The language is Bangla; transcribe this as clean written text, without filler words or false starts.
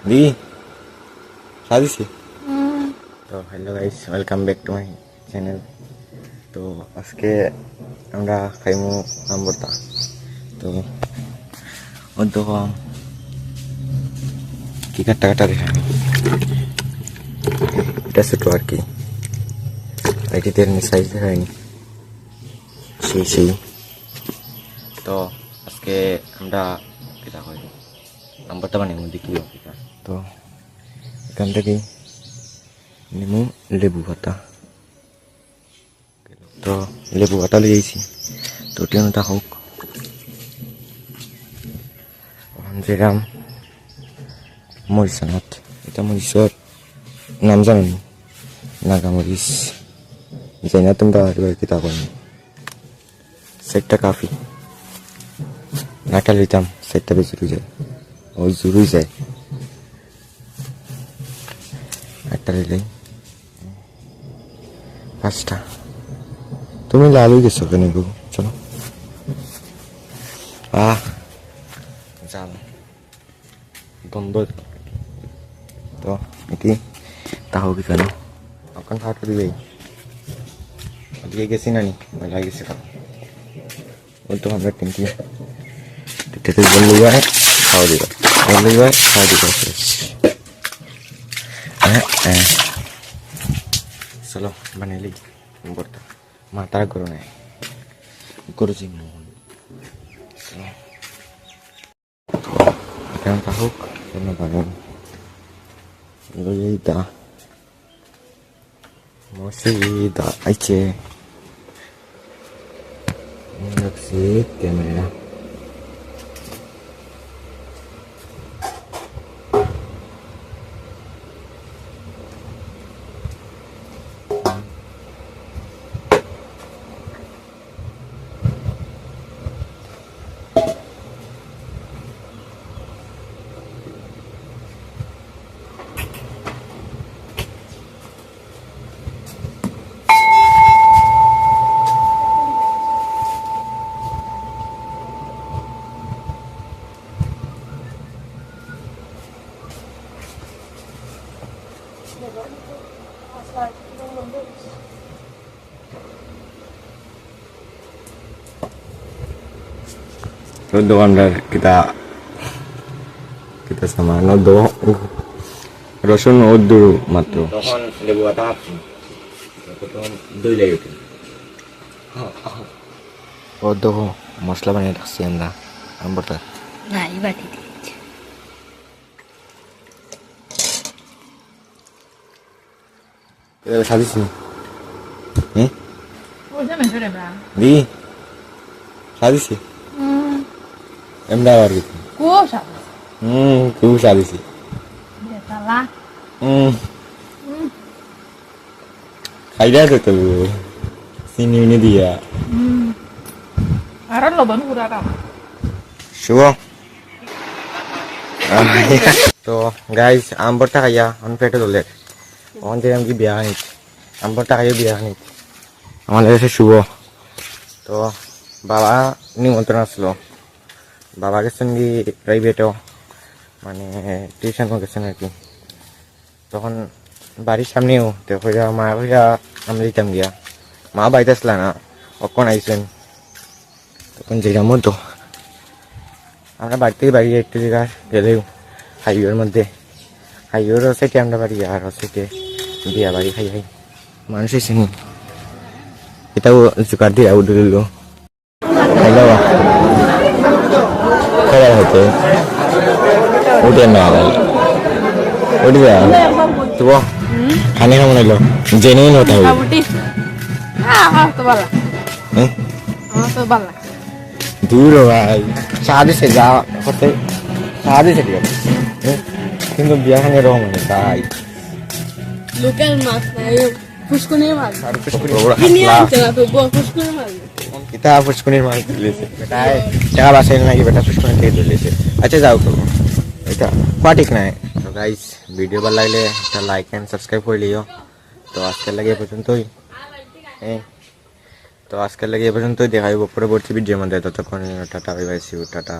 দি সাজিছি তো hello guys welcome back to my channel. তো আজকে আমরা খাইমু আম ভর্তা। তো ও তো কি কাটা কাটা রেখা এটা ছোট আর কি, এটিতে সাইজ হয়নি সেই সেই। তো আজকে আমরা কিটা করি আম ভর্তা বানাইমু দেখি। তো এখান থেকে নিমু লেবু পাতা। তো লেবু পাতা লিয়েছি, তো টেনটা হোক যেরাম মরিচ আনাত। এটা মরিচর নাম জানো নি? নাগামরিচ যাই না তোমরা এবার কিতা করি সেটটা কাফি নাটা লিতাম, সেটটা বেশি যায় ওই জুড়ুই যায় একটা লিলেই পাঁচটা। তুমি লালু গেছো কেন গো? চলো জাল বন্ধ। তো এটি তাহো কি কেন এখন খাওয়াটা দিবেই দিয়ে গেছি না নি লাগে গেছে বলতো আমরা টেঙ্কি এটাতে বললে যায় খাওয়া দিবা, বললে যায় খাওয়া দিবা। চলো বানাইলি ভর্তা মাথার করো নাই করেছি এখন হোক বানান লইদা মসিদা আইছে ক্যামেরা। দোকানদার kita sama do রসুন ও দূর মাত্র তখন লেবু আটা তখন দই লাগে ও দেখো মশলা বানিয়ে রাখছি আমরা আম ভর্তা না এই বাটি দিয়েছি সাজিস দি সাজিছি এমরা আর কি খুব সাজিছি খাইরা তো তো চিনি উনি দিয়া আর লবণ গুঁড়া শুভ। তো গাইস আম ভর্তা খাইয়া অন পেটে তোলে অন যে আমি বিয়া আনিত আম ভর্তা খাইয়া বিয়া আনিত আমার কাছে শুভ। তো বাবা নিমন্ত্রণ আসলো, বাবা গেছেন কি প্রাইভেটও মানে টিউশনও গেছেন আর কি। তখন বাড়ির সামনেও তো হইয়া মা হইয়া আমি দিতাম গিয়া, মা বাড়িতে আসলা না কখন আইসেন তখন যেরাম তো আমরা বাড়ি থেকে বাড়ি একটু জায়গা গেলেও হাইওয়ের মধ্যে হাইওয়ের সাইডে আমরা বাড়ি আর সাইডে বিয়া বাড়ি খাই খাই মানুষ এসে এটাও জোগাড় দিয়ে উঠে দিল খাইলাম খাবার হতে উঠে না উঠে যা তো খানে কেমন এলো জেনুইন হতে হবে দূর ভাই সাহায্যে যা হতে সাহায্যে ঠিক আছে কিন্তু বিয়া খানে এরকম মানে তাই লোকাল মাছ নাই ফুসকুনির মাছ এটা ফুসকুনির মাছ দিলেছে বেটায় টাকা বাসাই নাকি বেটা ফুসকুনি থেকে দিলেছে। আচ্ছা যাও করবো এটা কোয়া ঠিক নাই। তো গাইস ভিডিও ভালো লাগলে একটা লাইক এন্ড সাবস্ক্রাইব করে লিও। তো আজকের লাগে এ পর্যন্তই তো আজকের লাগে এ পর্যন্তই দেখা যাবো পরবর্তী ভিডিওর মধ্যে। ততক্ষণ tata bye bye, see you, tata.